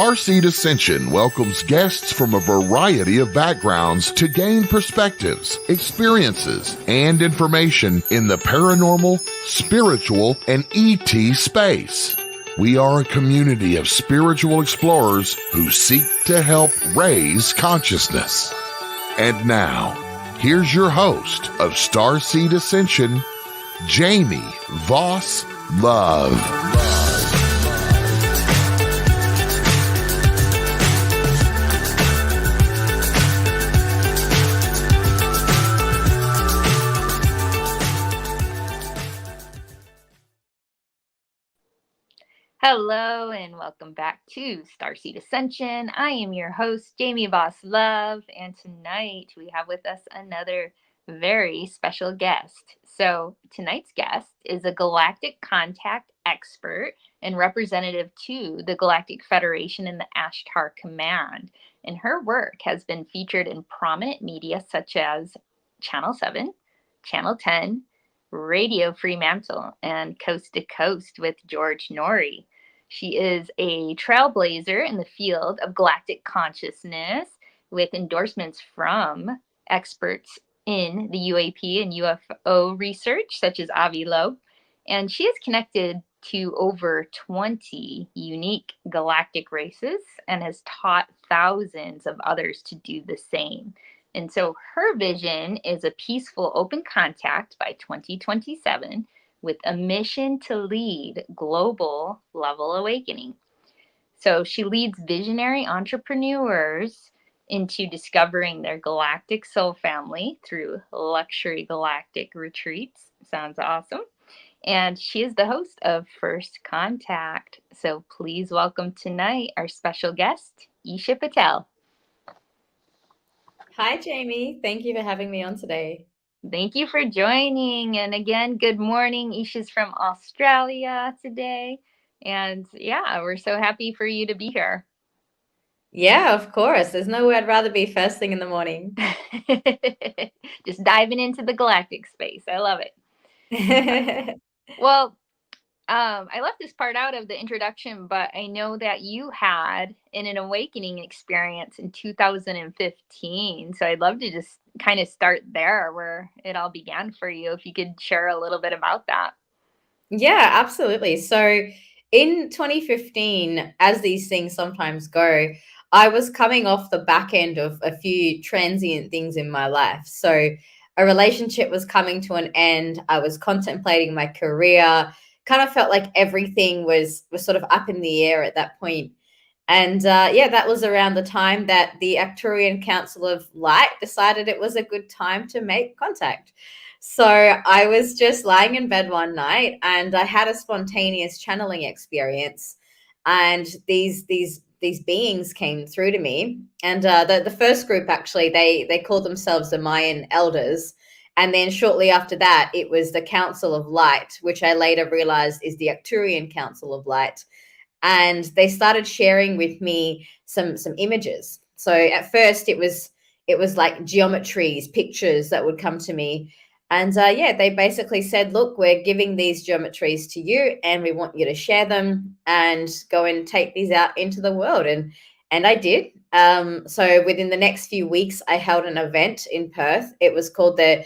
Starseed Ascension welcomes guests from a variety of backgrounds to gain perspectives, experiences, and information in the paranormal, spiritual, and ET space. We are a community of spiritual explorers who seek to help raise consciousness. And now, here's your host of Starseed Ascension, Jamie Voss Love. Hello and welcome back to Starseed Ascension. I am your host, Jamie Voss Love, and tonight we have with us another very special guest. So tonight's guest is a Galactic Contact Expert and representative to the Galactic Federation and the Ashtar Command. And her work has been featured in prominent media such as Channel 7, Channel 10, Radio Fremantle, and Coast to Coast with George Noory. She is a trailblazer in the field of galactic consciousness with endorsements from experts in the UAP and UFO research, such as Avi Loeb. And she is connected to over 20 unique galactic races and has taught thousands of others to do the same. And so her vision is a peaceful open contact by 2027 with a mission to lead global level awakening. So she leads visionary entrepreneurs into discovering their galactic soul family through luxury galactic retreats. Sounds awesome. And she is the host of First Contact. So please welcome tonight our special guest, Eesha Patel. Hi, Jamie. Thank you for having me on today. Thank you for joining. And again, good morning. Eesha's from Australia today. And yeah, we're so happy for you to be here. Yeah, of course. There's no way I'd rather be first thing in the morning. Just diving into the galactic space. I love it. Well, I left this part out of the introduction, but I know that you had an awakening experience in 2015. So I'd love to just kind of start there where it all began for you. If you could share a little bit about that. Yeah, absolutely. So in 2015, as these things sometimes go, I was coming off the back end of a few transient things in my life. So a relationship was coming to an end. I was contemplating my career. Kind of felt like everything was sort of up in the air at that point. And that was around the time that the Arcturian Council of Light decided it was a good time to make contact. So I was just lying in bed one night and I had a spontaneous channeling experience. And these beings came through to me. And the first group, actually, they called themselves the Mayan Elders. And then shortly after that, it was the Council of Light, which I later realized is the Arcturian Council of Light. And they started sharing with me some images. So at first it was like geometries, pictures that would come to me. And they basically said, look, we're giving these geometries to you and we want you to share them and go and take these out into the world. And I did. So within the next few weeks, I held an event in Perth. It was called the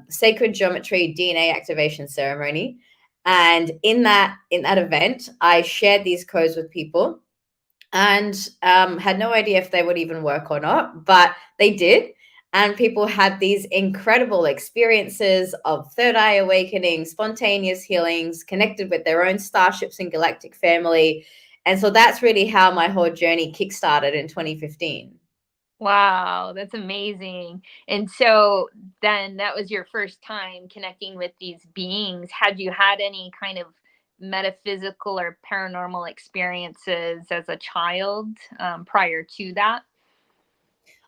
Sacred Geometry DNA Activation Ceremony. And in that event, I shared these codes with people and had no idea if they would even work or not, but they did. And people had these incredible experiences of third eye awakening, spontaneous healings, connected with their own starships and galactic family. And so that's really how my whole journey kickstarted in 2015. Wow, that's amazing. And so then that was your first time connecting with these beings. Had you had any kind of metaphysical or paranormal experiences as a child prior to that?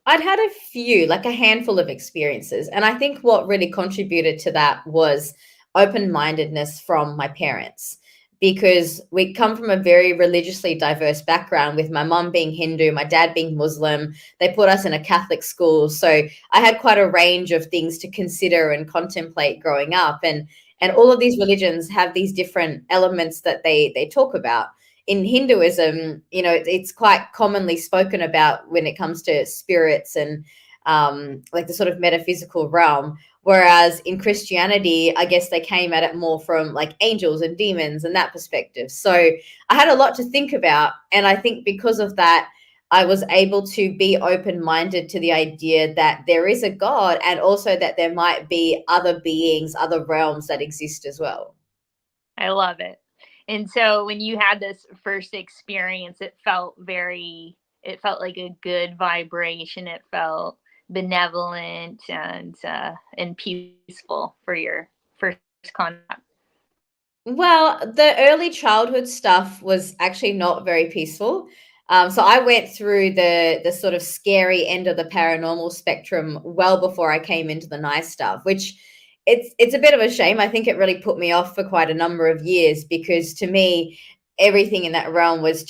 I'd had a few, like a handful of experiences. And I think what really contributed to that was open-mindedness from my parents, because we come from a very religiously diverse background, with my mom being Hindu, my dad being Muslim. They put us in a Catholic school. So I had quite a range of things to consider and contemplate growing up. And all of these religions have these different elements that they talk about. in Hinduism, it's quite commonly spoken about when it comes to spirits and like the sort of metaphysical realm. Whereas in Christianity, I guess they came at it more from like angels and demons and that perspective. So I had a lot to think about. And I think because of that, I was able to be open-minded to the idea that there is a God, and also that there might be other beings, other realms that exist as well. I love it. And so when you had this first experience, it felt like a good vibration. It felt benevolent and peaceful for your first contact. Well, the early childhood stuff was actually not very peaceful. So I went through the sort of scary end of the paranormal spectrum well before I came into the nice stuff, which it's a bit of a shame. I think it really put me off for quite a number of years, because to me, everything in that realm was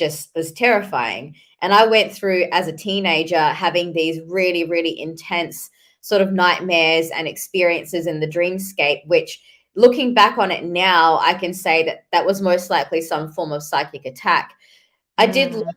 terrifying. And I went through as a teenager having these really, really intense sort of nightmares and experiences in the dreamscape, which, looking back on it now, I can say that that was most likely some form of psychic attack. I did learn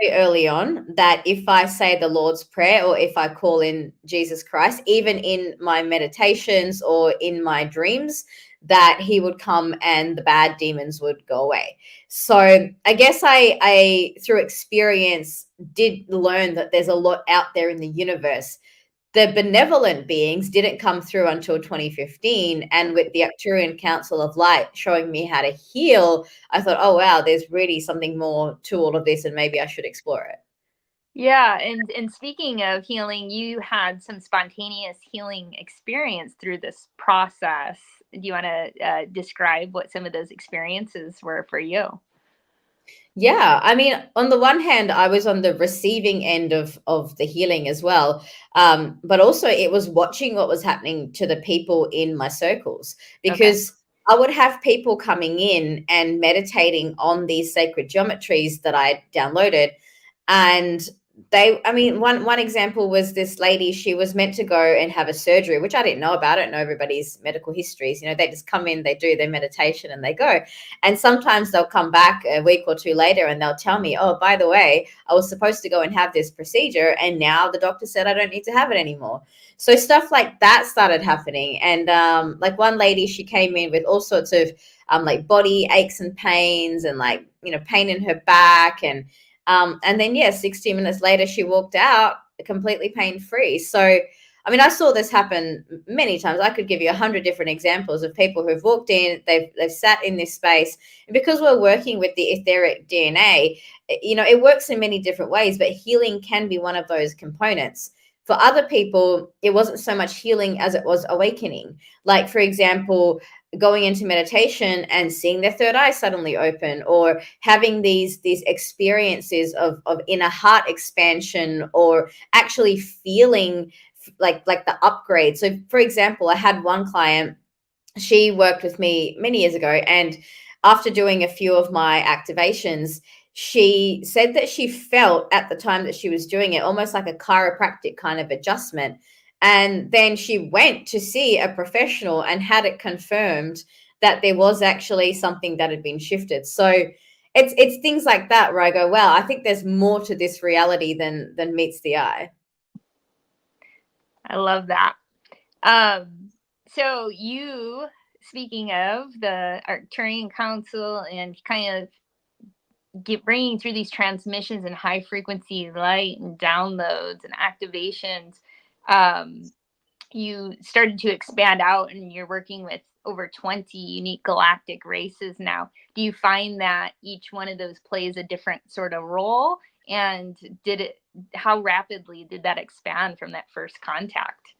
very early on that if I say the Lord's Prayer, or if I call in Jesus Christ, even in my meditations or in my dreams, that he would come and the bad demons would go away. So I guess I through experience did learn that there's a lot out there in the universe. The benevolent beings didn't come through until 2015. And with the Arcturian Council of Light showing me how to heal, I thought, oh, wow, there's really something more to all of this, and maybe I should explore it. Yeah, and speaking of healing, you had some spontaneous healing experience through this process. Do you want to describe what some of those experiences were for you? Yeah, I mean, on the one hand, I was on the receiving end of the healing as well, but also it was watching what was happening to the people in my circles, because I would have people coming in and meditating on these sacred geometries that I downloaded, and one example was this lady. She was meant to go and have a surgery, which I didn't know about. I don't know everybody's medical histories. They just come in, they do their meditation, and they go. And sometimes they'll come back a week or two later and they'll tell me, oh, by the way, I was supposed to go and have this procedure, and now the doctor said I don't need to have it anymore. So stuff like that started happening. And like one lady, she came in with all sorts of like body aches and pains, and like, pain in her back, and then, 16 minutes later, she walked out completely pain-free. So, I mean, I saw this happen many times. I could give you 100 different examples of people who've walked in, they've sat in this space. And because we're working with the etheric DNA, it works in many different ways, but healing can be one of those components. For other people, it wasn't so much healing as it was awakening. Like, for example, going into meditation and seeing their third eye suddenly open, or having these experiences of inner heart expansion, or actually feeling like the upgrade. So for example, I had one client, she worked with me many years ago, and after doing a few of my activations, she said that she felt at the time that she was doing it almost like a chiropractic kind of adjustment. And then she went to see a professional and had it confirmed that there was actually something that had been shifted. So it's things like that where I go, well, I think there's more to this reality than meets the eye. I love that. So you, speaking of the Arcturian Council and kind of bringing through these transmissions and high frequency light and downloads and activations, you started to expand out, and you're working with over 20 unique galactic races now. Do you find that each one of those plays a different sort of role? And how rapidly did that expand from that first contact?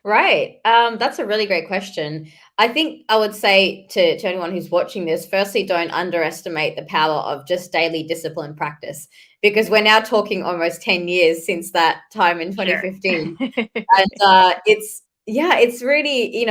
Right. That's a really great question. I think I would say to anyone who's watching this, firstly, don't underestimate the power of just daily discipline practice, because we're now talking almost 10 years since that time in 2015. Sure. And it's really,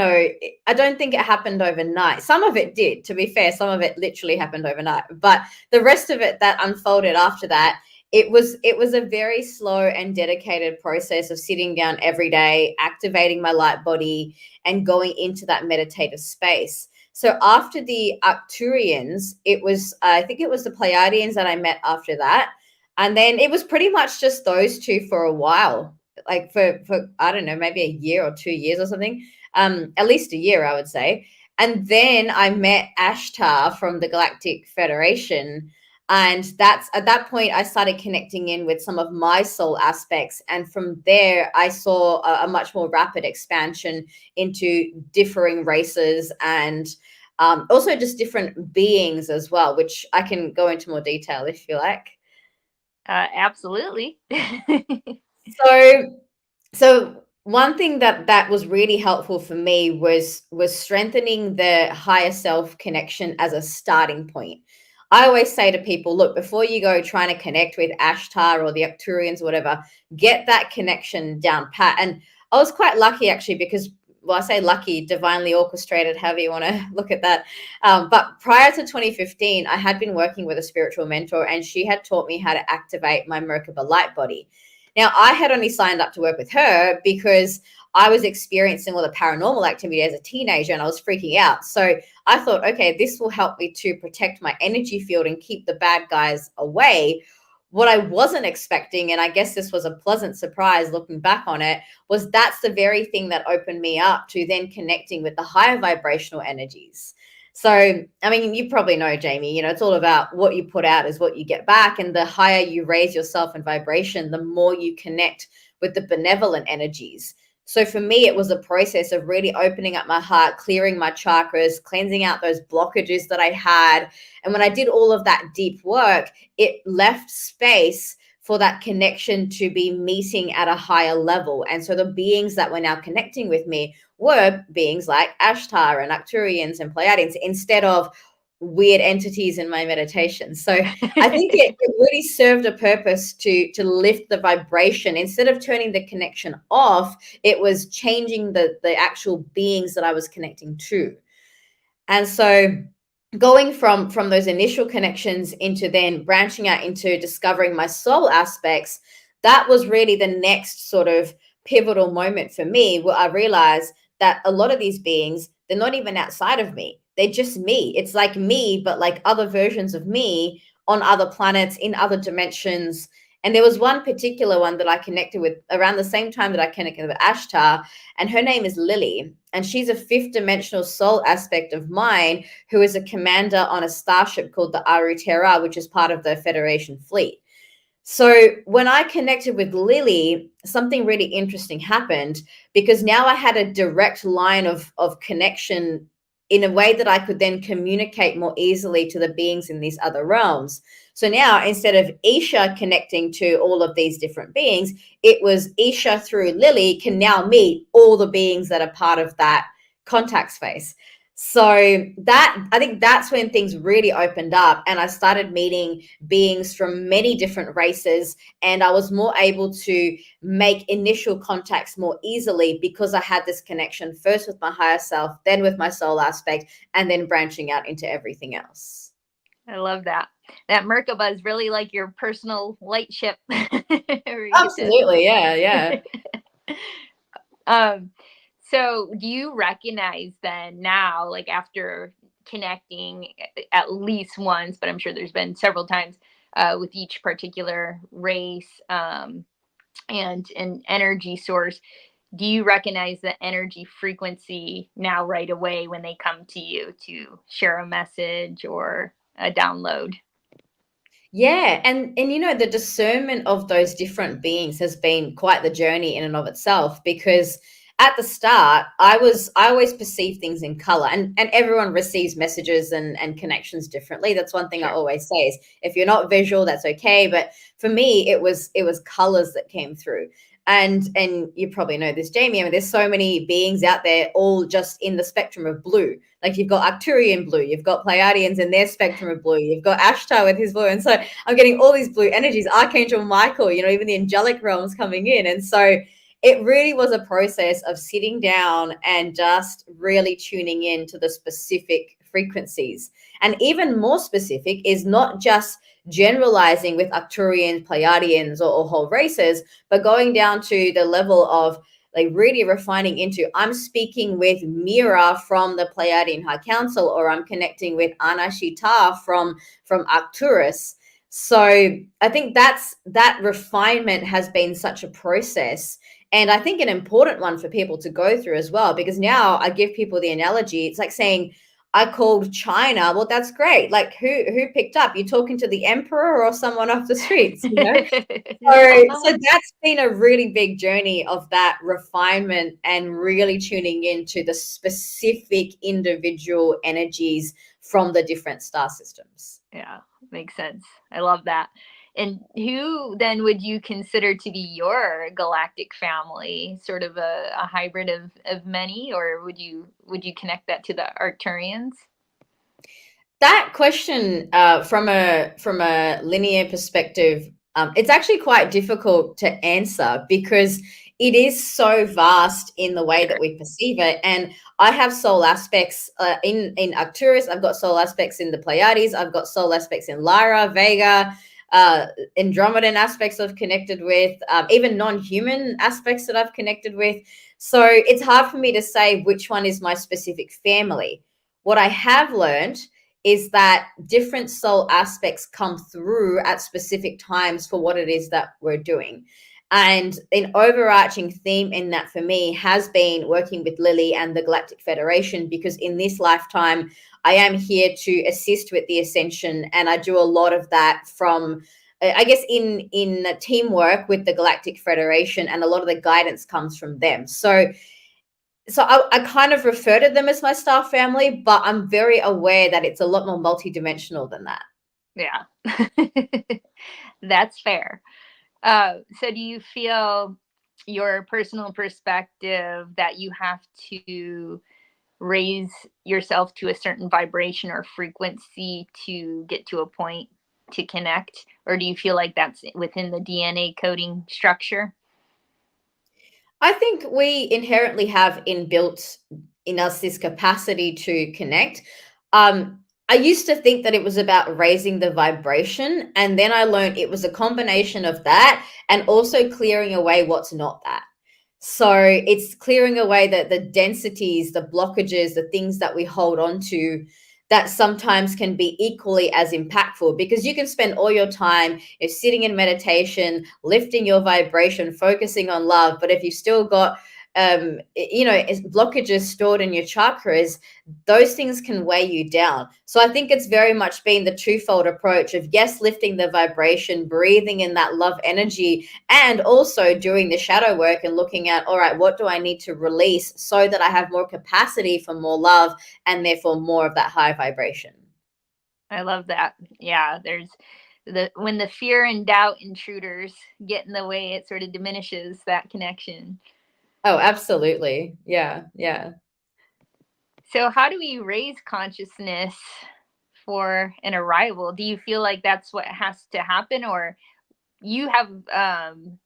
I don't think it happened overnight. Some of it did, to be fair, some of it literally happened overnight, but the rest of it that unfolded after that, it was a very slow and dedicated process of sitting down every day, activating my light body, and going into that meditative space. So after the Arcturians, it was, I think it was the Pleiadians that I met after that. And then it was pretty much just those two for a while, like for I don't know, maybe a year or 2 years or something. At least a year, I would say. And then I met Ashtar from the Galactic Federation. And that's at that point I started connecting in with some of my soul aspects. And from there, I saw a much more rapid expansion into differing races and also just different beings as well, which I can go into more detail if you like. Absolutely. So one thing that was really helpful for me was strengthening the higher self connection as a starting point. I always say to people, look, before you go trying to connect with Ashtar or the Arcturians or whatever, get that connection down pat. And I was quite lucky actually because, well, I say lucky, divinely orchestrated, however you want to look at that. But prior to 2015, I had been working with a spiritual mentor and she had taught me how to activate my Merkaba light body. Now, I had only signed up to work with her because I was experiencing all the paranormal activity as a teenager and I was freaking out. So I thought, okay, this will help me to protect my energy field and keep the bad guys away. What I wasn't expecting, and I guess this was a pleasant surprise looking back on it, was that's the very thing that opened me up to then connecting with the higher vibrational energies. So, I mean, you probably know, Jamie, it's all about what you put out is what you get back. And the higher you raise yourself in vibration, the more you connect with the benevolent energies. So for me, it was a process of really opening up my heart, clearing my chakras, cleansing out those blockages that I had. And when I did all of that deep work, it left space for that connection to be meeting at a higher level. And so the beings that were now connecting with me were beings like Ashtar and Arcturians and Pleiadians instead of weird entities in my meditation. So I think it really served a purpose to lift the vibration. Instead of turning the connection off, it was changing the actual beings that I was connecting to. And so going from those initial connections into then branching out into discovering my soul aspects, that was really the next sort of pivotal moment for me, where I realized that a lot of these beings, they're not even outside of me. They're just me. It's like me, but like other versions of me on other planets, in other dimensions. And there was one particular one that I connected with around the same time that I connected with Ashtar, and her name is Lily. And she's a fifth dimensional soul aspect of mine who is a commander on a starship called the Arutera, which is part of the Federation fleet. So when I connected with Lily, something really interesting happened because now I had a direct line of connection in a way that I could then communicate more easily to the beings in these other realms. So now instead of Eesha connecting to all of these different beings, it was Eesha through Lily can now meet all the beings that are part of that contact space. So that, I think that's when things really opened up and I started meeting beings from many different races, and I was more able to make initial contacts more easily because I had this connection first with my higher self, then with my soul aspect, and then branching out into everything else. I love that. That Merkaba is really like your personal light ship. Absolutely. Yeah. So do you recognize then now, like after connecting at least once, but I'm sure there's been several times with each particular race and an energy source, do you recognize the energy frequency now right away when they come to you to share a message or a download? Yeah, and the discernment of those different beings has been quite the journey in and of itself, because at the start I always perceive things in color, and everyone receives messages and connections differently. That's one thing Sure. I always say is if you're not visual, that's okay, but for me it was colors that came through. And you probably know this, Jamie, I mean, there's so many beings out there all just in the spectrum of blue. Like you've got Arcturian blue, you've got Pleiadians in their spectrum of blue, you've got Ashtar with his blue. And so I'm getting all these blue energies, Archangel Michael, even the angelic realms coming in. And so it really was a process of sitting down and just really tuning in to the specific frequencies. And even more specific is not just generalizing with Arcturians, Pleiadians, or whole races, but going down to the level of like really refining into, I'm speaking with Mira from the Pleiadian High Council, or I'm connecting with Anashita from Arcturus. So I think that refinement has been such a process, and I think an important one for people to go through as well, because now I give people the analogy. It's like saying, I called China. Well, that's great. Like who picked up? You talking to the emperor or someone off the streets, you know? So that's been a really big journey of that refinement and really tuning into the specific individual energies from the different star systems. Yeah, makes sense. I love that. And who then would you consider to be your galactic family? Sort of a hybrid of many, or would you connect that to the Arcturians? That question, from a linear perspective, it's actually quite difficult to answer because it is so vast in the way that we perceive it. And I have soul aspects in Arcturus. I've got soul aspects in the Pleiades. I've got soul aspects in Lyra, Vega, Andromedan aspects I've connected with, even non-human aspects that I've connected with. So it's hard for me to say which one is my specific family. What I have learned is that different soul aspects come through at specific times for what it is that we're doing. And an overarching theme in that for me has been working with Lily and the Galactic Federation, because in this lifetime, I am here to assist with the Ascension. And I do a lot of that from, I guess, in teamwork with the Galactic Federation, and a lot of the guidance comes from them. So I kind of refer to them as my star family, but I'm very aware that it's a lot more multidimensional than that. Yeah, that's fair. So do you feel your personal perspective that you have to raise yourself to a certain vibration or frequency to get to a point to connect? Or do you feel like that's within the DNA coding structure? I think we inherently have inbuilt in us this capacity to connect. I used to think that it was about raising the vibration, and then I learned it was a combination of that and also clearing away what's not that. So it's clearing away the densities, the blockages, the things that we hold on to that sometimes can be equally as impactful, because you can spend all your time sitting in meditation, lifting your vibration, focusing on love. But if you've still got blockages stored in your chakras, those things can weigh you down. So I think it's very much been the twofold approach of, yes, lifting the vibration, breathing in that love energy, and also doing the shadow work and looking at, all right, what do I need to release so that I have more capacity for more love and therefore more of that high vibration. I love that. Yeah, there's when the fear and doubt intruders get in the way, it sort of diminishes that connection. Oh, absolutely. Yeah, yeah. So how do we raise consciousness for an arrival? Do you feel like that's what has to happen, or you have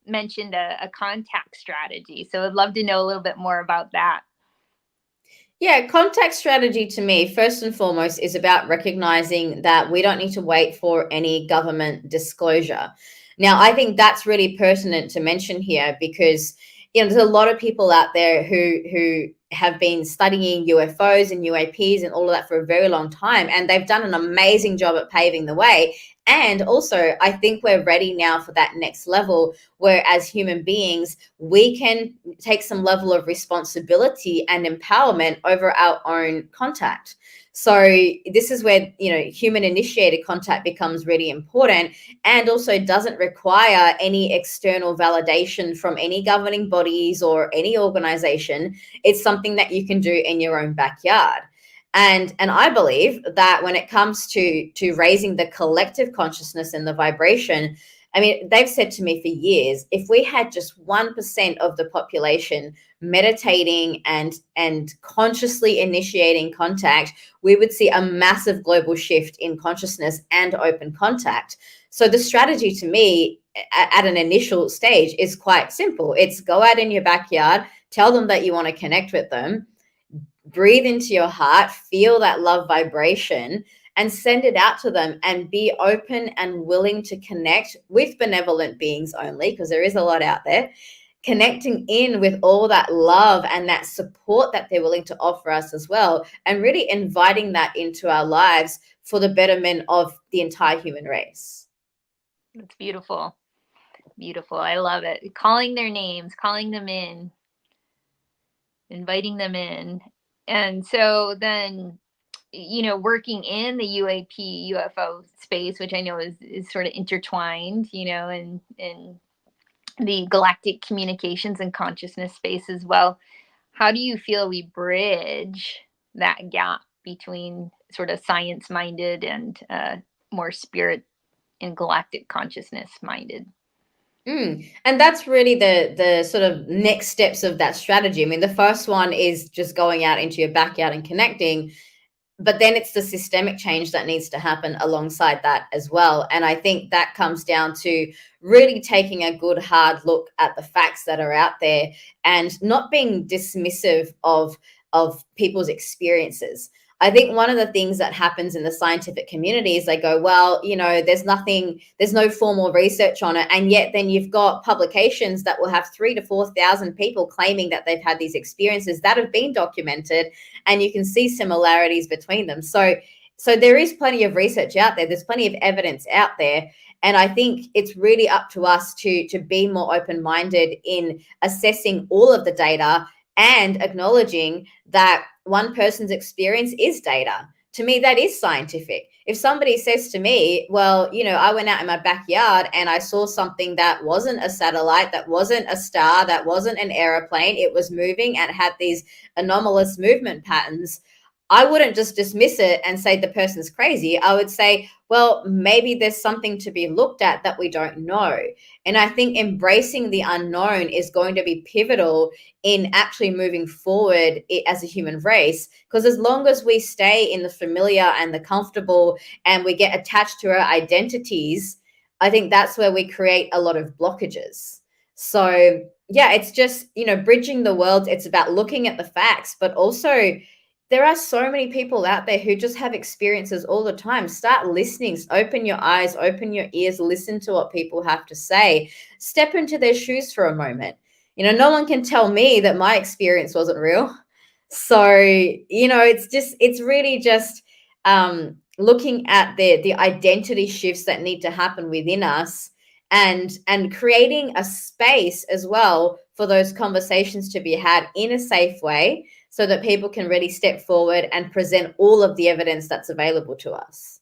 mentioned a contact strategy? So I'd love to know a little bit more about that. Yeah, contact strategy to me, first and foremost, is about recognizing that we don't need to wait for any government disclosure. Now, I think that's really pertinent to mention here, because there's a lot of people out there who have been studying UFOs and UAPs and all of that for a very long time, and they've done an amazing job at paving the way. And also, I think we're ready now for that next level, where as human beings, we can take some level of responsibility and empowerment over our own contact. So this is where, human initiated contact becomes really important, and also doesn't require any external validation from any governing bodies or any organization. It's something that you can do in your own backyard. And I believe that when it comes to raising the collective consciousness and the vibration, I mean, they've said to me for years, if we had just 1% of the population meditating and consciously initiating contact, we would see a massive global shift in consciousness and open contact. So the strategy to me at an initial stage is quite simple. It's go out in your backyard, tell them that you want to connect with them, breathe into your heart, feel that love vibration, and send it out to them, and be open and willing to connect with benevolent beings only, because there is a lot out there. connecting in with all that love and that support that they're willing to offer us as well, and really inviting that into our lives for the betterment of the entire human race. That's beautiful. Beautiful. I love it. Calling their names, calling them in, inviting them in. And so then, working in the UAP UFO space, which I know is sort of intertwined, in the galactic communications and consciousness space as well. How do you feel we bridge that gap between sort of science minded and more spirit and galactic consciousness minded? And that's really the sort of next steps of that strategy. I mean, the first one is just going out into your backyard and connecting, but then it's the systemic change that needs to happen alongside that as well. And I think that comes down to really taking a good hard look at the facts that are out there and not being dismissive of people's experiences. I think one of the things that happens in the scientific community is they go, well, there's no formal research on it. And yet then you've got publications that will have 3,000 to 4,000 people claiming that they've had these experiences that have been documented, and you can see similarities between them. So there is plenty of research out there. There's plenty of evidence out there. And I think it's really up to us to be more open-minded in assessing all of the data and acknowledging that one person's experience is data. To me, that is scientific. If somebody says to me, well, I went out in my backyard and I saw something that wasn't a satellite, that wasn't a star, that wasn't an airplane, it was moving and had these anomalous movement patterns, I wouldn't just dismiss it and say the person's crazy. I would say, well, maybe there's something to be looked at that we don't know. And I think embracing the unknown is going to be pivotal in actually moving forward as a human race. Because as long as we stay in the familiar and the comfortable and we get attached to our identities, I think that's where we create a lot of blockages. So yeah, it's just, bridging the worlds. It's about looking at the facts, but also there are so many people out there who just have experiences all the time. Start listening, open your eyes, open your ears, listen to what people have to say, step into their shoes for a moment. No one can tell me that my experience wasn't real. So, it's really just looking at the identity shifts that need to happen within us, and creating a space as well for those conversations to be had in a safe way, so that people can really step forward and present all of the evidence that's available to us.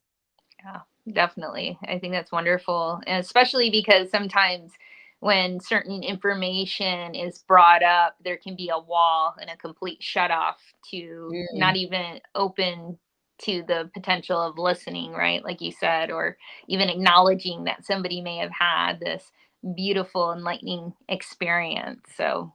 Yeah, definitely. I think that's wonderful. And especially because sometimes when certain information is brought up, there can be a wall and a complete shut off to not even open to the potential of listening, right? Like you said, or even acknowledging that somebody may have had this beautiful, enlightening experience. So,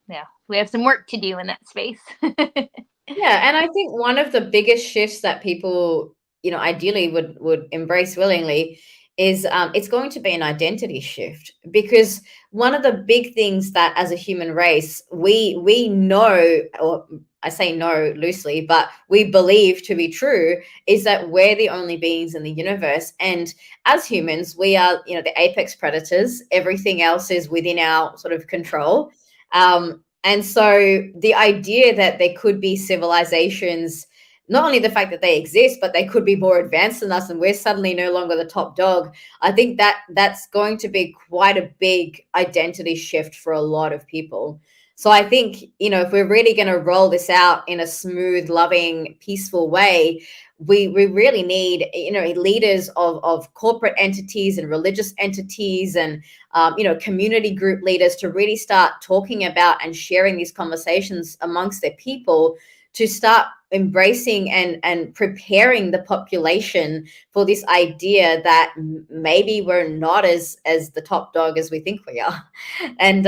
yeah, we have some work to do in that space. Yeah, and I think one of the biggest shifts that people, ideally would embrace willingly is it's going to be an identity shift, because one of the big things that as a human race we know, or I say know loosely, but we believe to be true, is that we're the only beings in the universe. And as humans, we are, the apex predators. Everything else is within our sort of control. And so the idea that there could be civilizations, not only the fact that they exist, but they could be more advanced than us and we're suddenly no longer the top dog, I think that's going to be quite a big identity shift for a lot of people. So I think, if we're really going to roll this out in a smooth, loving, peaceful way, we really need, leaders of corporate entities and religious entities and, community group leaders to really start talking about and sharing these conversations amongst their people, to start embracing and preparing the population for this idea that maybe we're not as the top dog as we think we are. And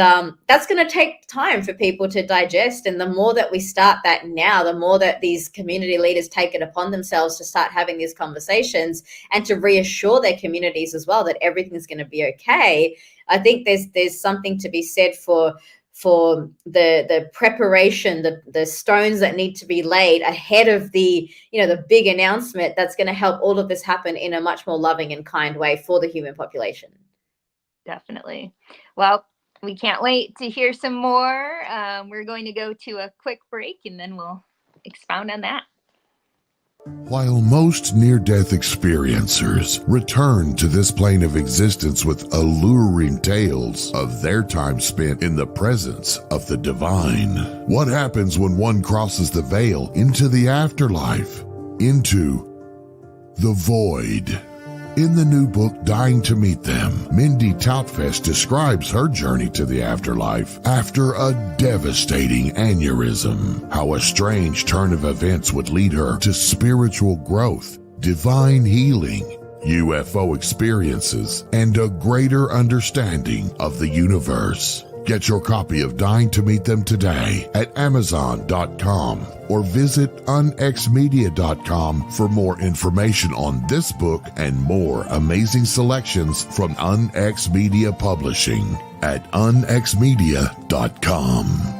that's going to take time for people to digest. And the more that we start that now, the more that these community leaders take it upon themselves to start having these conversations and to reassure their communities as well that everything's going to be okay. I think there's something to be said for the preparation, the stones that need to be laid ahead of the big announcement that's going to help all of this happen in a much more loving and kind way for the human population. Definitely. Well, we can't wait to hear some more. We're going to go to a quick break and then we'll expound on that. While most near-death experiencers return to this plane of existence with alluring tales of their time spent in the presence of the divine, what happens when one crosses the veil into the afterlife, into the void? In the new book, Dying to Meet Them, Mindy Toutfest describes her journey to the afterlife after a devastating aneurysm, how a strange turn of events would lead her to spiritual growth, divine healing, UFO experiences, and a greater understanding of the universe. Get your copy of Dying to Meet Them today at Amazon.com or visit unxmedia.com for more information on this book and more amazing selections from UnX Media Publishing at unxmedia.com.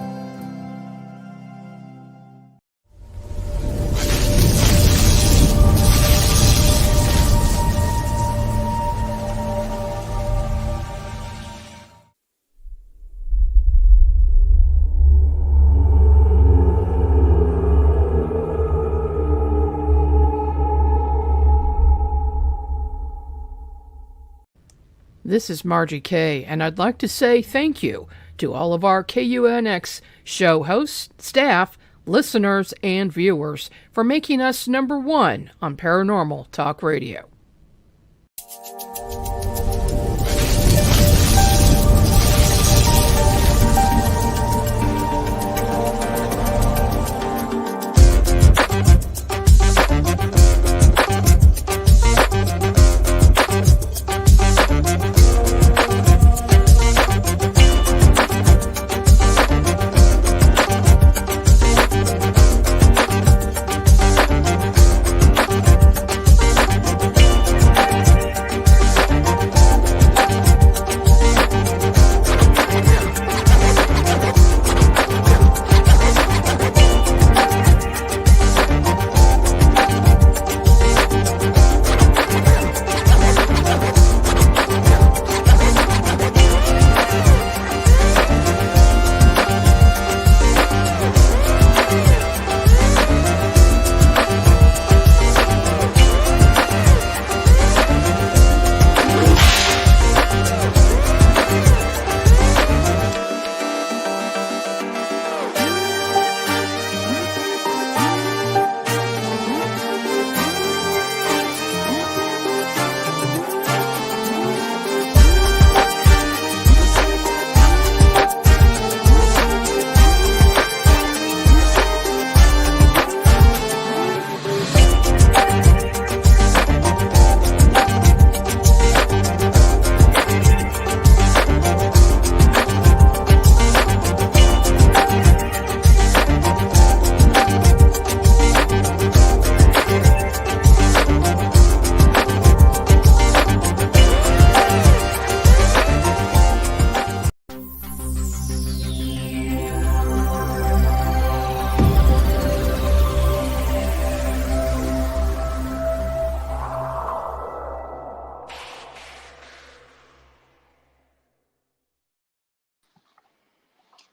This is Margie Kay, and I'd like to say thank you to all of our KUNX show hosts, staff, listeners, and viewers for making us number one on Paranormal Talk Radio.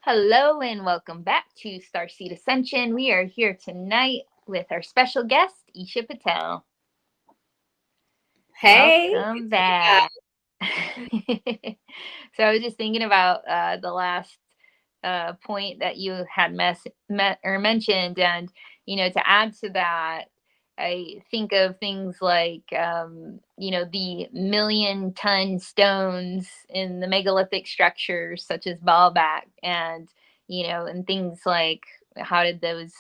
Hello and welcome back to Starseed Ascension. We are here tonight with our special guest, Eesha Patel. Hey. Welcome back. So I was just thinking about the last point that you had mentioned, and to add to that, I think of things like the million-ton stones in the megalithic structures such as Baalbek, and and things like, how did those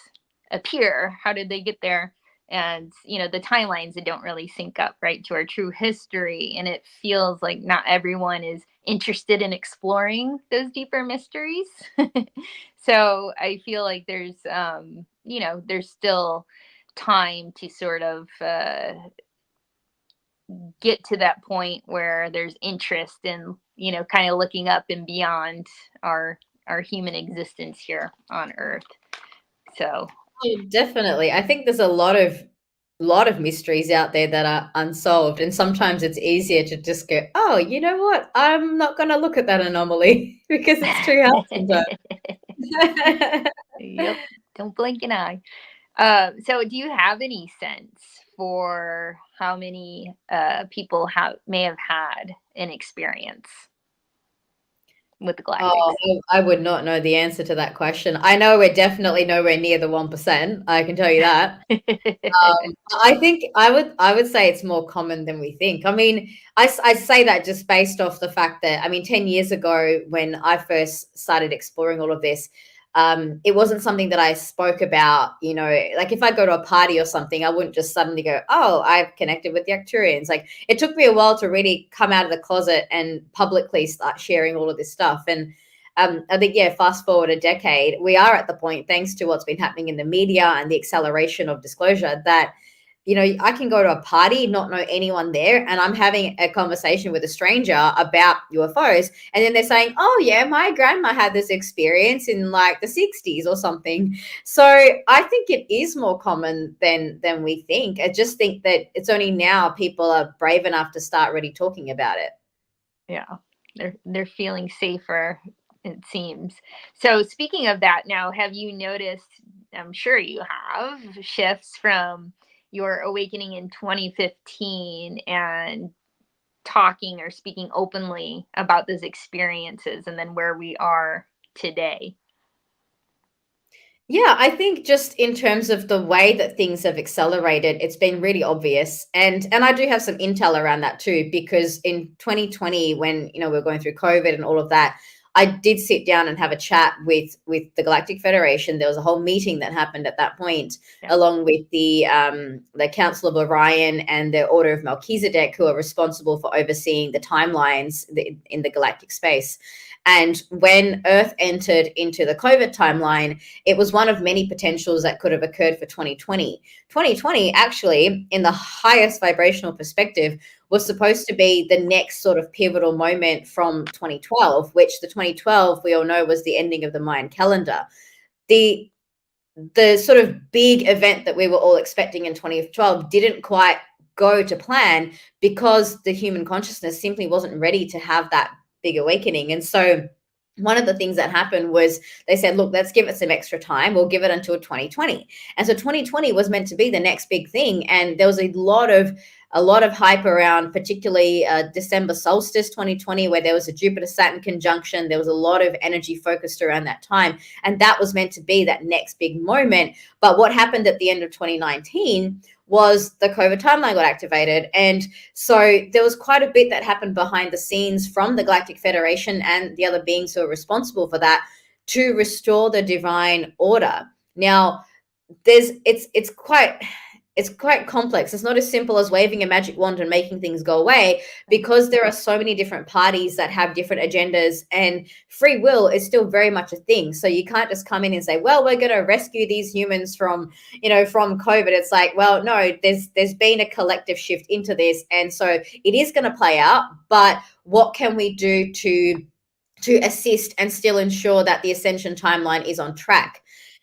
appear? How did they get there? And the timelines that don't really sync up right to our true history, and it feels like not everyone is interested in exploring those deeper mysteries. So I feel like there's there's still time to sort of get to that point where there's interest in kind of looking up and beyond our human existence here on Earth. So Oh, definitely. I think there's a lot of lot of mysteries out there that are unsolved, and sometimes it's easier to just go, oh, you know what, I'm not going to look at that anomaly because it's too hard sometimes. Yep. Don't blink an eye. So do you have any sense for how many people may have had an experience with the Galactics? Oh, I would not know the answer to that question. I know we're definitely nowhere near the 1%. I can tell you that. I think I would say it's more common than we think. I mean, I say that just based off the fact that, I mean, 10 years ago when I first started exploring all of this, it wasn't something that I spoke about, you know, like if I go to a party or something, I wouldn't just suddenly go, oh, I've connected with the Arcturians. Like it took me a while to really come out of the closet and publicly start sharing all of this stuff. And I think, yeah, fast forward a decade, we are at the point, thanks to what's been happening in the media and the acceleration of disclosure, that, you know, I can go to a party, not know anyone there, and I'm having a conversation with a stranger about UFOs. And then they're saying, oh, yeah, my grandma had this experience in like the 60s or something. So I think it is more common than we think. I just think that it's only now people are brave enough to start really talking about it. Yeah, they're feeling safer, it seems. So speaking of that now, have you noticed, I'm sure you have, shifts from your awakening in 2015 and talking or speaking openly about those experiences and then where we are today? Yeah, I think just in terms of the way that things have accelerated, it's been really obvious. And I do have some intel around that too, because in 2020, when, you know, we're going through COVID and all of that, I did sit down and have a chat with the Galactic Federation. There was a whole meeting that happened at that point, along with the Council of Orion and the Order of Melchizedek, who are responsible for overseeing the timelines in the galactic space. And when Earth entered into the COVID timeline, it was one of many potentials that could have occurred for 2020. 2020, actually, in the highest vibrational perspective, was supposed to be the next sort of pivotal moment from 2012, which the 2012, we all know, was the ending of the Mayan calendar. The sort of big event that we were all expecting in 2012 didn't quite go to plan because the human consciousness simply wasn't ready to have that big awakening. And so one of the things that happened was they said, look, let's give it some extra time. We'll give it until 2020. And so 2020 was meant to be the next big thing. And there was a lot of hype around, particularly December solstice 2020, where there was a Jupiter-Saturn conjunction. There was a lot of energy focused around that time. And that was meant to be that next big moment. But what happened at the end of 2019 was the COVID timeline got activated. And so there was quite a bit that happened behind the scenes from the Galactic Federation and the other beings who are responsible for that to restore the divine order. Now, it's quite complex. It's not as simple as waving a magic wand and making things go away, because there are so many different parties that have different agendas, and free will is still very much a thing. So you can't just come in and say, well, we're going to rescue these humans from COVID. It's like, well, no, there's been a collective shift into this. And so it is going to play out, but what can we do to assist and still ensure that the ascension timeline is on track?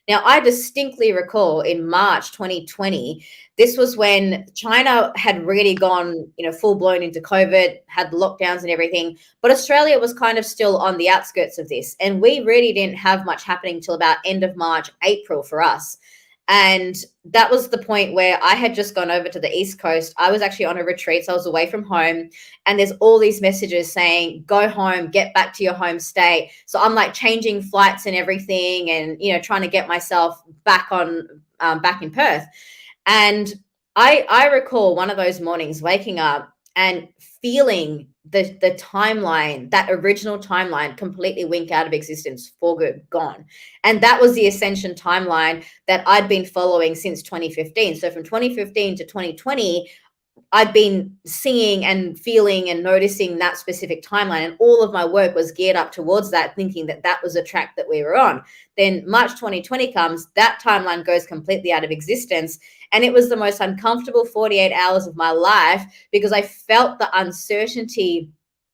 Now, I distinctly recall in March 2020, this was when China had really gone, full blown into COVID, had lockdowns and everything, but Australia was kind of still on the outskirts of this. And we really didn't have much happening till about end of March, April for us. And that was the point where I had just gone over to the East Coast. I was actually on a retreat, so I was away from home. And there's all these messages saying, go home, get back to your home state. So I'm like changing flights and everything and, trying to get myself back in Perth. And I recall one of those mornings waking up and feeling the timeline, that original timeline, completely wink out of existence, for good, gone. And that was the ascension timeline that I'd been following since 2015. So from 2015 to 2020, I'd been seeing and feeling and noticing that specific timeline, and all of my work was geared up towards that, thinking that that was a track that we were on. Then March 2020 comes, that timeline goes completely out of existence, and it was the most uncomfortable 48 hours of my life, because I felt the uncertainty,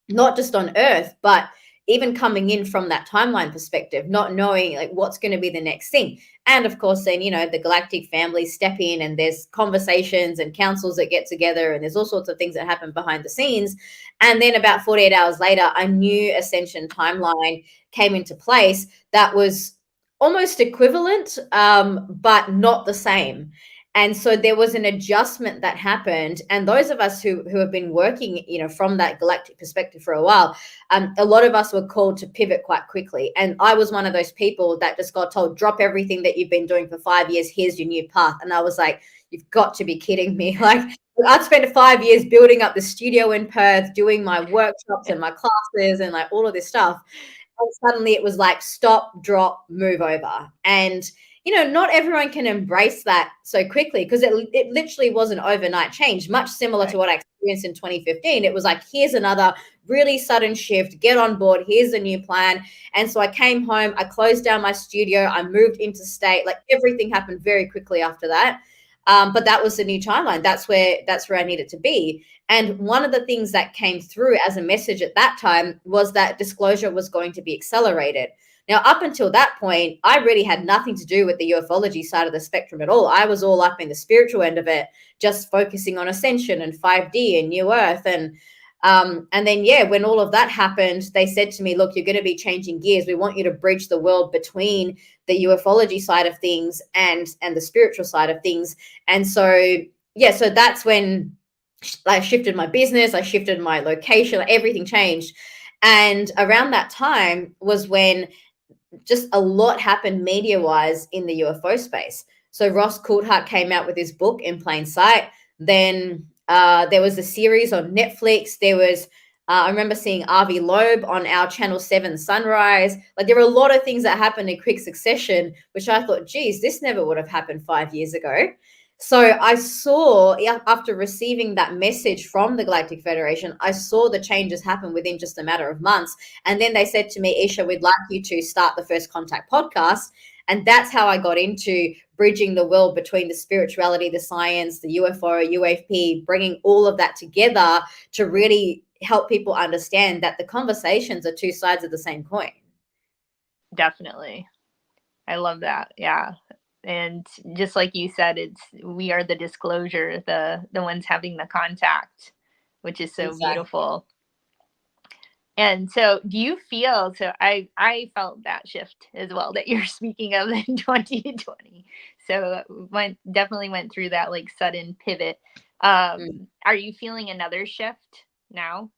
not just on Earth, but even coming in from that timeline perspective, not knowing like what's going to be the next thing. And of course, then, you know, the galactic families step in and there's conversations and councils that get together and there's all sorts of things that happen behind the scenes. And then about 48 hours later, a new ascension timeline came into place that was almost equivalent, but not the same. And so there was an adjustment that happened. And those of us who have been working, you know, from that galactic perspective for a while, a lot of us were called to pivot quite quickly. And I was one of those people that just got told, drop everything that you've been doing for 5 years. Here's your new path. And I was like, you've got to be kidding me. Like, I'd spent 5 years building up the studio in Perth, doing my workshops and my classes and like all of this stuff. And suddenly it was like, stop, drop, move over. And you know, not everyone can embrace that so quickly because it literally was an overnight change, much similar to what I experienced in 2015. It was like, here's another really sudden shift, get on board, here's a new plan. And so I came home, I closed down my studio, I moved interstate, like everything happened very quickly after that. But that was the new timeline. That's where I needed to be. And one of the things that came through as a message at that time was that disclosure was going to be accelerated. Now, up until that point, I really had nothing to do with the ufology side of the spectrum at all. I was all up in the spiritual end of it, just focusing on ascension and 5D and New Earth. And then, yeah, when all of that happened, they said to me, look, you're going to be changing gears. We want you to bridge the world between the ufology side of things and the spiritual side of things. And so, yeah, so that's when I shifted my business, I shifted my location, everything changed. And around that time was when just a lot happened media-wise in the UFO space. So Ross Coulthart came out with his book, In Plain Sight. Then there was a series on Netflix. There was, I remember seeing Avi Loeb on our Channel 7 Sunrise. Like there were a lot of things that happened in quick succession, which I thought, geez, this never would have happened 5 years ago. So I saw, after receiving that message from the Galactic Federation, I saw the changes happen within just a matter of months. And then they said to me, Eesha, we'd like you to start the First Contact podcast. And that's how I got into bridging the world between the spirituality, the science, the UFO, UAP, bringing all of that together to really help people understand that the conversations are two sides of the same coin. Definitely. I love that. Yeah. And just like you said, we are the disclosure, the ones having the contact, which is so beautiful. And so do you feel, so I felt that shift as well that you're speaking of in 2020. So definitely went through that like sudden pivot. Are you feeling another shift now?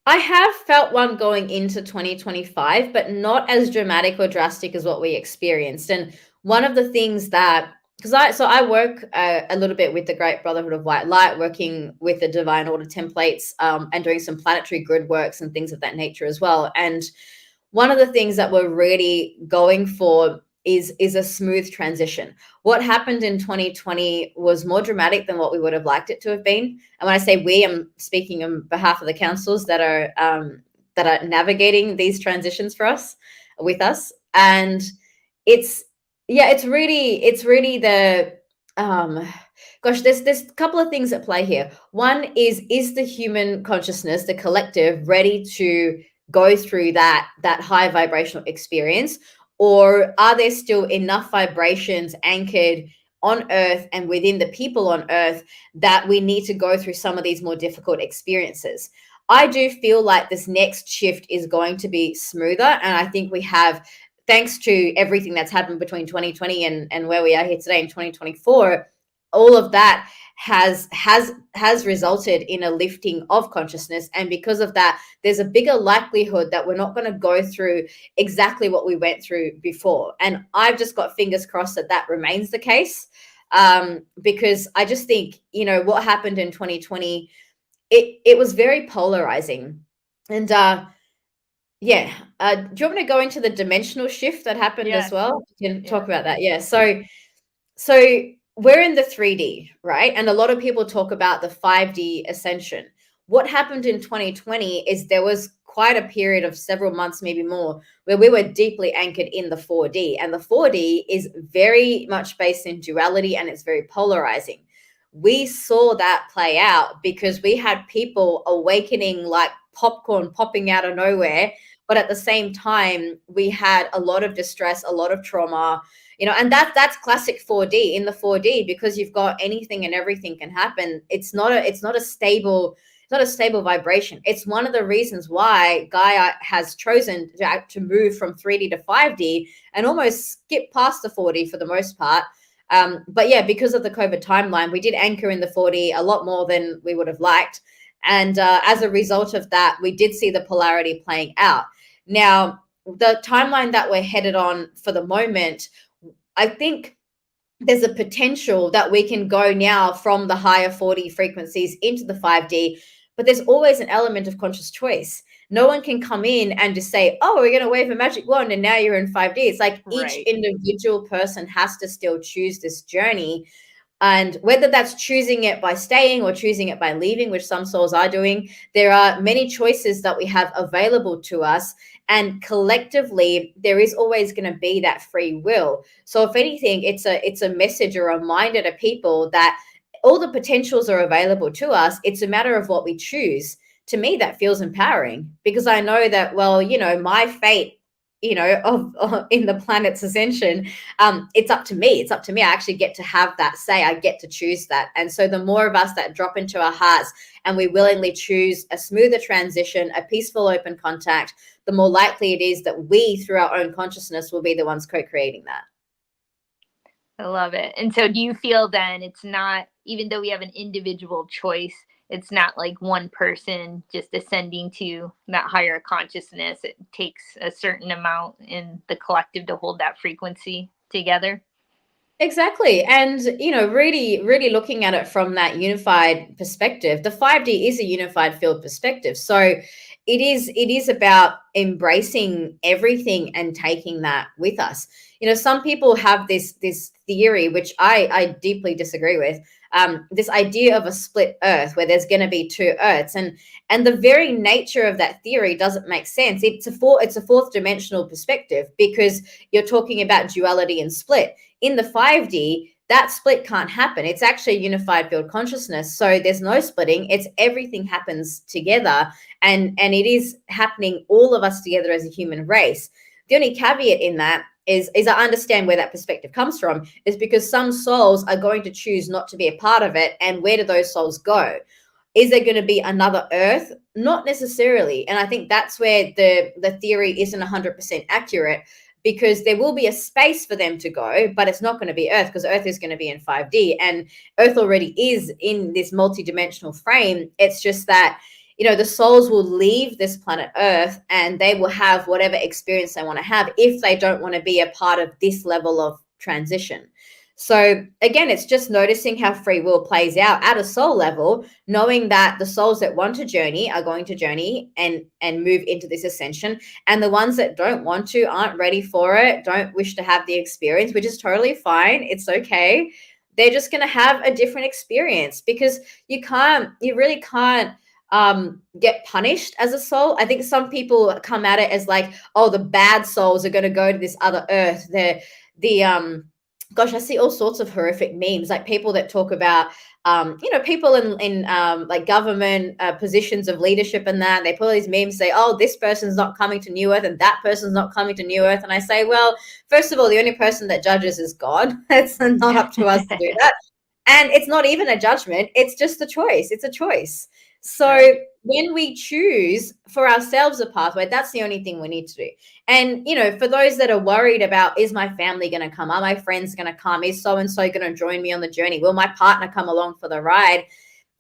I have felt one going into 2025, but not as dramatic or drastic as what we experienced. And one of the things that, because I work a little bit with the Great Brotherhood of White Light, working with the Divine Order templates and doing some planetary grid works and things of that nature as well. And one of the things that we're really going for is a smooth transition. What happened in 2020 was more dramatic than what we would have liked it to have been. And when I say we, I'm speaking on behalf of the councils that are navigating these transitions with us. And it's really the there's a couple of things at play here. One is the human consciousness, the collective, ready to go through that high vibrational experience? Or are there still enough vibrations anchored on Earth and within the people on Earth that we need to go through some of these more difficult experiences? I do feel like this next shift is going to be smoother. And I think we have, thanks to everything that's happened between 2020 and where we are here today in 2024, all of that has resulted in a lifting of consciousness. And because of that, there's a bigger likelihood that we're not going to go through exactly what we went through before. And I've just got fingers crossed that remains the case, because I just think, you know, what happened in 2020, it was very polarizing. And do you want me to go into the dimensional shift that happened as well? We can talk about that. Yeah. So we're in the 3D, right? And a lot of people talk about the 5D ascension. What happened in 2020 is there was quite a period of several months, maybe more, where we were deeply anchored in the 4D. And the 4D is very much based in duality and it's very polarizing. We saw that play out because we had people awakening like popcorn popping out of nowhere. But at the same time, we had a lot of distress, a lot of trauma, and that's classic 4D. In the 4D, because you've got anything and everything can happen. It's not a stable vibration. It's one of the reasons why Gaia has chosen to move from 3D to 5D and almost skip past the 4D for the most part. But yeah, because of the COVID timeline, we did anchor in the 4D a lot more than we would have liked. And as a result of that, we did see the polarity playing out. Now, the timeline that we're headed on for the moment, I think there's a potential that we can go now from the higher 4D frequencies into the 5D, but there's always an element of conscious choice. No one can come in and just say, oh, we're going to wave a magic wand and now you're in 5D. It's like each individual person has to still choose this journey. And whether that's choosing it by staying or choosing it by leaving, which some souls are doing, there are many choices that we have available to us. And collectively, there is always going to be that free will. So if anything, it's a message or a reminder to people that all the potentials are available to us. It's a matter of what we choose. To me, that feels empowering, because I know that, well, my fate, of in the planet's ascension, it's up to me. It's up to me. I actually get to have that say. I get to choose that. And so the more of us that drop into our hearts and we willingly choose a smoother transition, a peaceful open contact, the more likely it is that we, through our own consciousness, will be the ones co-creating that. I love it. And so do you feel then it's not, even though we have an individual choice, it's not like one person just ascending to that higher consciousness. It takes a certain amount in the collective to hold that frequency together. Exactly. And, really, really looking at it from that unified perspective, the 5D is a unified field perspective. So it is about embracing everything and taking that with us. Some people have this theory, which I deeply disagree with, this idea of a split Earth where there's going to be two Earths, and the very nature of that theory doesn't make sense. It's a fourth dimensional perspective, because you're talking about duality and split. In the 5D, that split can't happen. It's actually a unified field consciousness. So there's no splitting. It's everything happens together, and it is happening, all of us together as a human race. The only caveat in that is I understand where that perspective comes from, is because some souls are going to choose not to be a part of it. And where do those souls go? Is there going to be another Earth? Not necessarily. And I think that's where the theory isn't 100% accurate, because there will be a space for them to go, but it's not going to be Earth, because Earth is going to be in 5D, and Earth already is in this multidimensional frame. It's just that, the souls will leave this planet Earth and they will have whatever experience they want to have if they don't want to be a part of this level of transition. So again, it's just noticing how free will plays out at a soul level, knowing that the souls that want to journey are going to journey and move into this ascension. And the ones that don't want to, aren't ready for it, don't wish to have the experience, which is totally fine. It's okay. They're just going to have a different experience, because you really can't get punished as a soul. I think some people come at it as like, oh, the bad souls are going to go to this other Earth. Gosh, I see all sorts of horrific memes, like people that talk about, people in like government positions of leadership and that. They put all these memes, say, oh, this person's not coming to New Earth and that person's not coming to New Earth. And I say, well, first of all, the only person that judges is God. It's not up to us to do that. And it's not even a judgment. It's just a choice. It's a choice. So when we choose for ourselves a pathway, that's the only thing we need to do. And, for those that are worried about, is my family going to come? Are my friends going to come? Is so-and-so going to join me on the journey? Will my partner come along for the ride?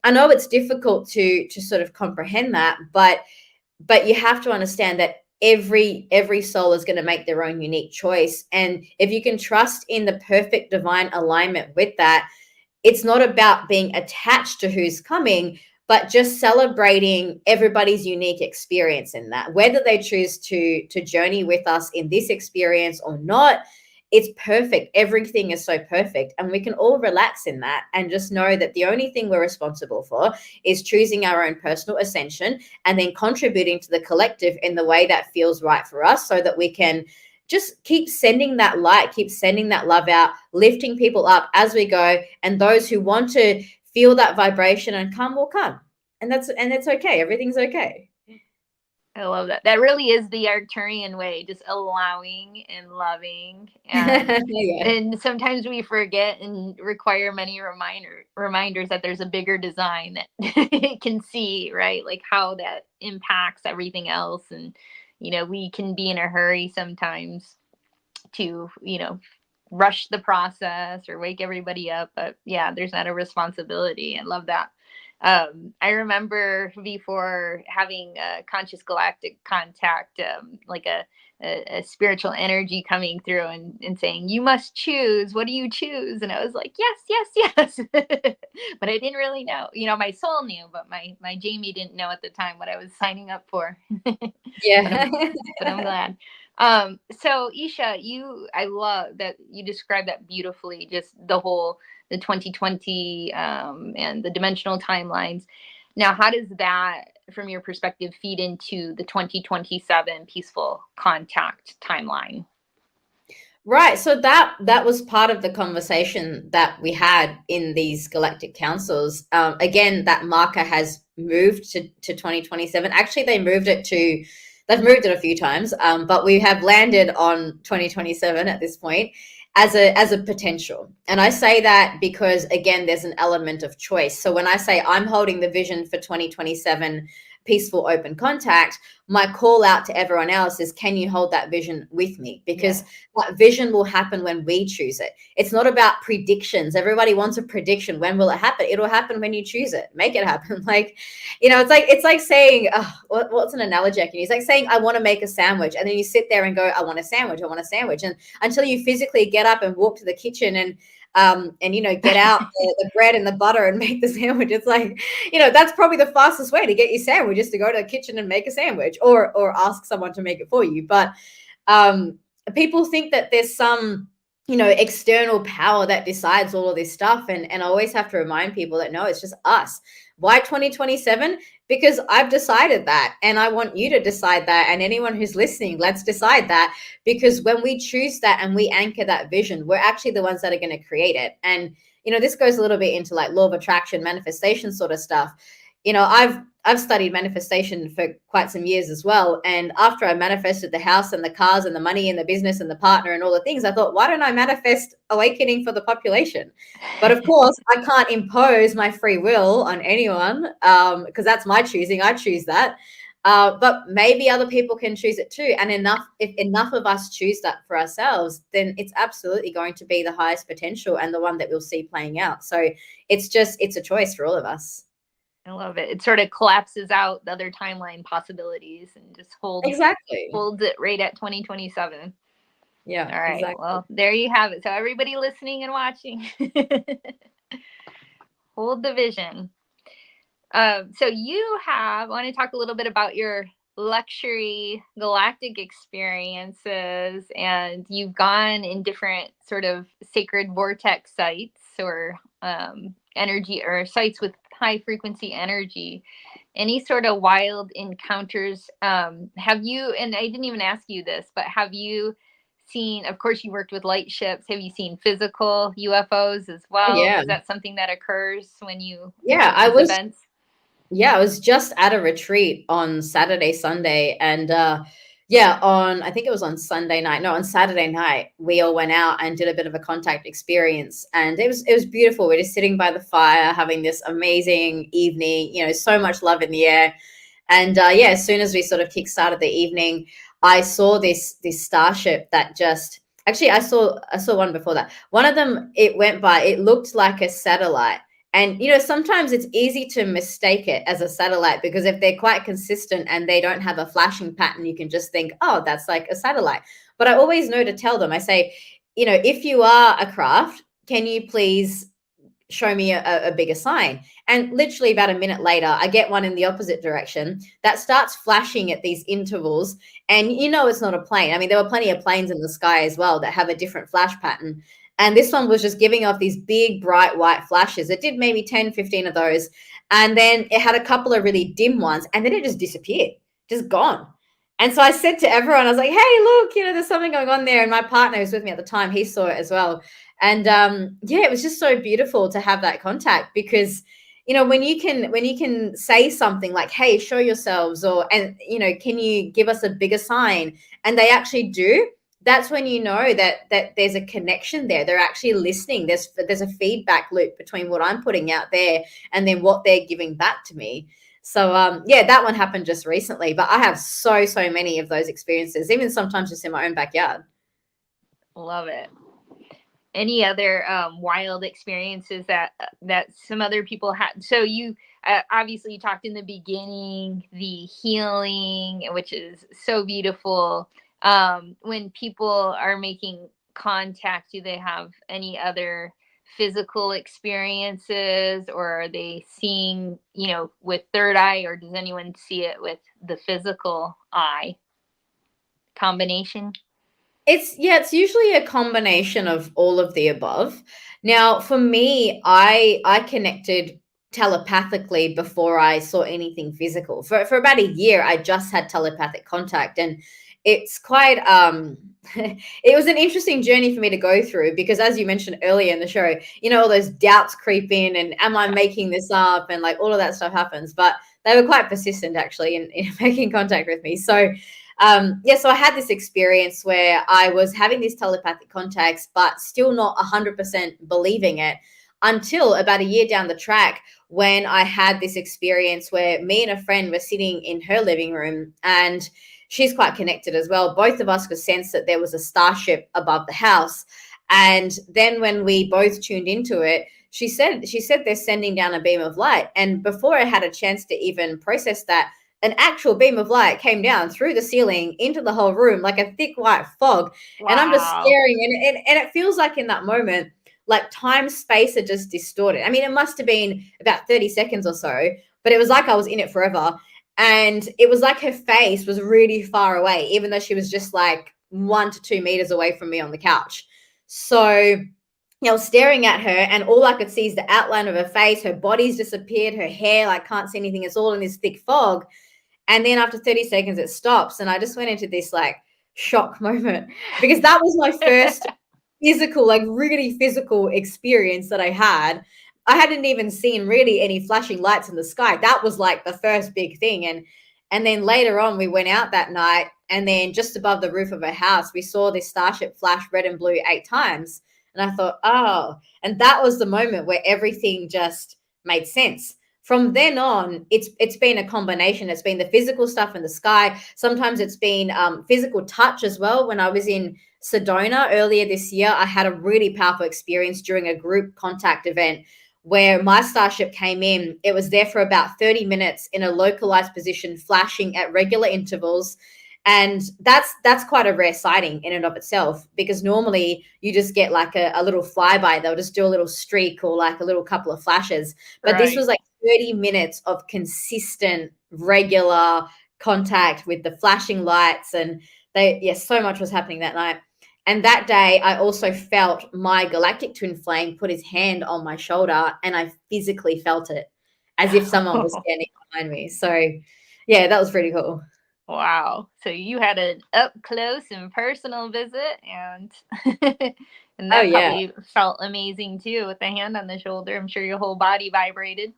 I know it's difficult to sort of comprehend that, but you have to understand that every soul is going to make their own unique choice. And if you can trust in the perfect divine alignment with that, it's not about being attached to who's coming, but just celebrating everybody's unique experience in that. Whether they choose to journey with us in this experience or not, it's perfect. Everything is so perfect. And we can all relax in that and just know that the only thing we're responsible for is choosing our own personal ascension and then contributing to the collective in the way that feels right for us, so that we can just keep sending that light, keep sending that love out, lifting people up as we go. And those who want to feel that vibration and come will come. And it's okay. Everything's okay. I love that. That really is the Arcturian way, just allowing and loving. And Yeah. and sometimes we forget and require many reminders that there's a bigger design that it can see, right? Like how that impacts everything else. And, we can be in a hurry sometimes to, rush the process or wake everybody up. But yeah, there's not a responsibility. I love that. I remember before having a conscious galactic contact, like a spiritual energy coming through and saying, "You must choose. What do you choose?" And I was like, "Yes, yes, yes." But I didn't really know. My soul knew, but my Jamie didn't know at the time what I was signing up for. Yeah. But I'm glad. So Eesha, I love that you described that beautifully, just the 2020 and the dimensional timelines. Now, how does that, from your perspective, feed into the 2027 peaceful contact timeline? Right. So that was part of the conversation that we had in these galactic councils. Again, that marker has moved to 2027. Actually, they've moved it a few times, but we have landed on 2027 at this point as a potential. And I say that because, again, there's an element of choice. So when I say I'm holding the vision for 2027 peaceful open contact, my call out to everyone else is, can you hold that vision with me? Because that vision will happen when we choose it. It's not about predictions. Everybody wants a prediction. When will it happen? It'll happen when you choose it. Make it happen. It's like saying, what's an analogy I can use? Like saying, I want to make a sandwich. And then you sit there and go, I want a sandwich. I want a sandwich. And until you physically get up and walk to the kitchen and get out the bread and the butter and make the sandwich. It's like, that's probably the fastest way to get your sandwich, is to go to the kitchen and make a sandwich, or ask someone to make it for you. But people think that there's some external power that decides all of this stuff, and I always have to remind people that no, it's just us. Why 2027? Because I've decided that, and I want you to decide that, and anyone who's listening, let's decide that. Because when we choose that and we anchor that vision, we're actually the ones that are going to create it. And this goes a little bit into like law of attraction, manifestation sort of stuff. I've studied manifestation for quite some years as well. And after I manifested the house and the cars and the money and the business and the partner and all the things, I thought, why don't I manifest awakening for the population? But of course, I can't impose my free will on anyone, because that's my choosing. I choose that. But maybe other people can choose it too. And if enough of us choose that for ourselves, then it's absolutely going to be the highest potential and the one that we'll see playing out. So it's a choice for all of us. I love it. It sort of collapses out the other timeline possibilities and just holds it right at 2027. Yeah. All right. Exactly. Well, there you have it. So everybody listening and watching, hold the vision. So I want to talk a little bit about your luxury galactic experiences, and you've gone in different sort of sacred vortex sites or energy, or sites with high frequency energy. Any sort of wild encounters? Have you, and I didn't even ask you this, but have you seen, of course you worked with light ships, have you seen physical UFOs as well? Yeah. Is that something that occurs when you have these events? Yeah, I was just at a retreat on Saturday, Sunday, and I think it was on Sunday night. No, on Saturday night, we all went out and did a bit of a contact experience, and it was beautiful. We're just sitting by the fire, having this amazing evening. So much love in the air, and as soon as we sort of kickstarted the evening, I saw this starship that just actually I saw one before that. One of them, it went by. It looked like a satellite. And, sometimes it's easy to mistake it as a satellite, because if they're quite consistent and they don't have a flashing pattern, you can just think, oh, that's like a satellite. But I always know to tell them, I say, if you are a craft, can you please show me a bigger sign? And literally about a minute later, I get one in the opposite direction that starts flashing at these intervals. And it's not a plane. I mean, there were plenty of planes in the sky as well that have a different flash pattern. And this one was just giving off these big, bright white flashes. It did maybe 10, 15 of those. And then it had a couple of really dim ones. And then it just disappeared, just gone. And so I said to everyone, I was like, hey, look, there's something going on there. And my partner who was with me at the time, he saw it as well. And it was just so beautiful to have that contact, because, when you can say something like, hey, show yourselves, or, and can you give us a bigger sign, and they actually do, that's when you know that there's a connection there. They're actually listening. There's a feedback loop between what I'm putting out there and then what they're giving back to me. So that one happened just recently, but I have so many of those experiences, even sometimes just in my own backyard. Love it. Any other wild experiences that some other people had? So you obviously you talked in the beginning, the healing, which is so beautiful. When people are making contact, do they have any other physical experiences, or are they seeing, with third eye, or does anyone see it with the physical eye? Combination? It's usually a combination of all of the above. Now, for me, I connected telepathically before I saw anything physical. For about a year, I just had telepathic contact, and it's quite it was an interesting journey for me to go through, because as you mentioned earlier in the show, all those doubts creep in, and am I making this up, and like all of that stuff happens. But they were quite persistent actually in making contact with me. So so I had this experience where I was having these telepathic contacts, but still not 100% believing it, until about a year down the track, when I had this experience where me and a friend were sitting in her living room, and she's quite connected as well. Both of us could sense that there was a starship above the house. And then when we both tuned into it, she said they're sending down a beam of light. And before I had a chance to even process that, an actual beam of light came down through the ceiling into the whole room, like a thick white fog. Wow. And I'm just staring, and it feels like in that moment, like time, space are just distorted. I mean, it must have been about 30 seconds or so, but it was like I was in it forever. And it was like her face was really far away, even though she was just like 1 to 2 meters away from me on the couch. So I was staring at her, and all I could see is the outline of her face. Her body's disappeared, her hair, I can't see anything. It's all in this thick fog. And then after 30 seconds, it stops. And I just went into this like shock moment, because that was my first physical, like really physical experience that I had. I hadn't even seen really any flashing lights in the sky. That was like the first big thing. And then later on, we went out that night, and then just above the roof of a house, we saw this starship flash red and blue 8 times. And I thought, oh, and that was the moment where everything just made sense. From then on, it's been a combination. It's been the physical stuff in the sky. Sometimes it's been physical touch as well. When I was in Sedona earlier this year, I had a really powerful experience during a group contact event where my starship came in. It was there for about 30 minutes in a localized position, flashing at regular intervals. And that's quite a rare sighting in and of itself, because normally you just get like a little flyby. They'll just do a little streak or like a little couple of flashes. But This was like 30 minutes of consistent, regular contact with the flashing lights. And so much was happening that night. And that day, I also felt my galactic twin flame put his hand on my shoulder, and I physically felt it as if someone was standing behind me. So, yeah, that was pretty cool. Wow. So you had an up close and personal visit, and and that probably felt amazing too, with the hand on the shoulder. I'm sure your whole body vibrated.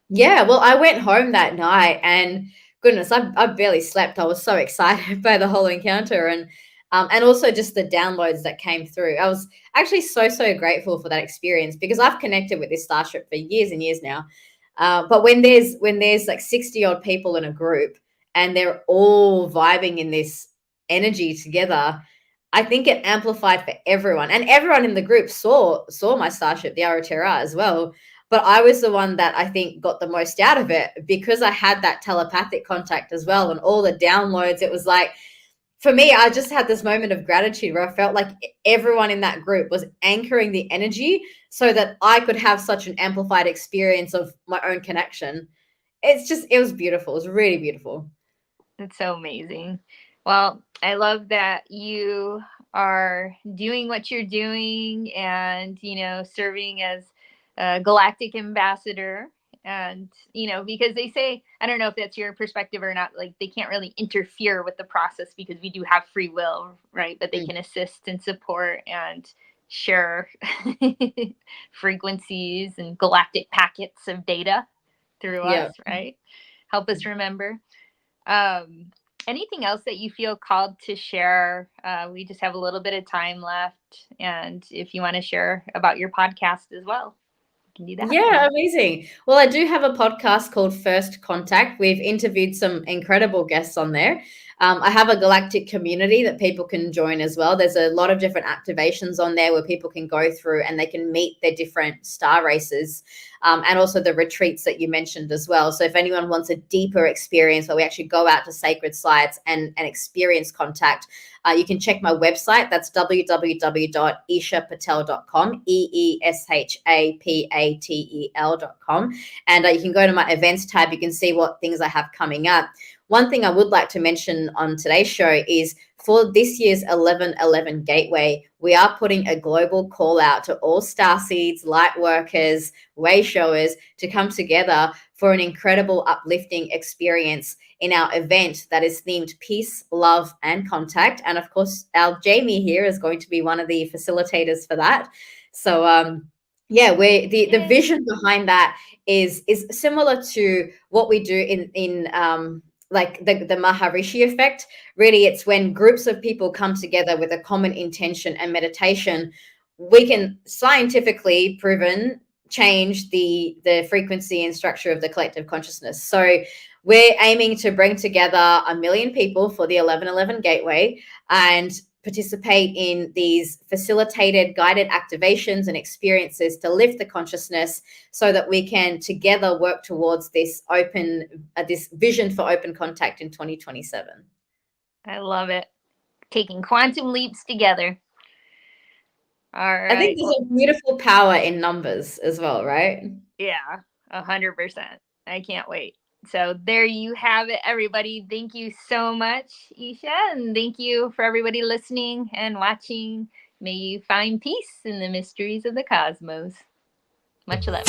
Yeah, well, I went home that night, and goodness, I barely slept. I was so excited by the whole encounter, and also just the downloads that came through. I was actually so grateful for that experience, because I've connected with this starship for years and years now. But when there's like 60 odd people in a group, and they're all vibing in this energy together, I think it amplified for everyone. And everyone in the group saw my starship, the Aratera, as well. But I was the one that I think got the most out of it, because I had that telepathic contact as well, and all the downloads. It was like, for me, I just had this moment of gratitude where I felt like everyone in that group was anchoring the energy so that I could have such an amplified experience of my own connection. It was beautiful. It was really beautiful. It's so amazing. Well, I love that you are doing what you're doing, and, serving as a galactic ambassador. And, because they say, I don't know if that's your perspective or not, like they can't really interfere with the process because we do have free will, right? But they can assist and support and share frequencies and galactic packets of data through us, right? Help us remember. Anything else that you feel called to share? We just have a little bit of time left. And if you want to share about your podcast as well, you can do that. Yeah, amazing. Well, I do have a podcast called First Contact. We've interviewed some incredible guests on there. I have a galactic community that people can join as well. There's a lot of different activations on there where people can go through and they can meet their different star races, and also the retreats that you mentioned as well. So if anyone wants a deeper experience where we actually go out to sacred sites and experience contact, you can check my website. That's www.eeshapatel.com, EESHAPATEL.com. And you can go to my events tab. You can see what things I have coming up. One thing I would like to mention on today's show is for this year's 11/11 Gateway, we are putting a global call out to all starseeds, light workers, way showers to come together for an incredible uplifting experience in our event that is themed peace, love, and contact. And of course, our Jamie here is going to be one of the facilitators for that. So the vision behind that is similar to what we do in like the Maharishi effect. Really, it's when groups of people come together with a common intention and meditation, we can scientifically proven change the frequency and structure of the collective consciousness. So we're aiming to bring together 1 million people for the 11/11 Gateway and participate in these facilitated guided activations and experiences to lift the consciousness so that we can together work towards this this vision for open contact in 2027. I love it. Taking quantum leaps together. All right. I think there's a beautiful power in numbers as well, right? Yeah, 100%. I can't wait. So there you have it, everybody. Thank you so much, Eesha, and thank you for everybody listening and watching. May you find peace in the mysteries of the cosmos. Much love.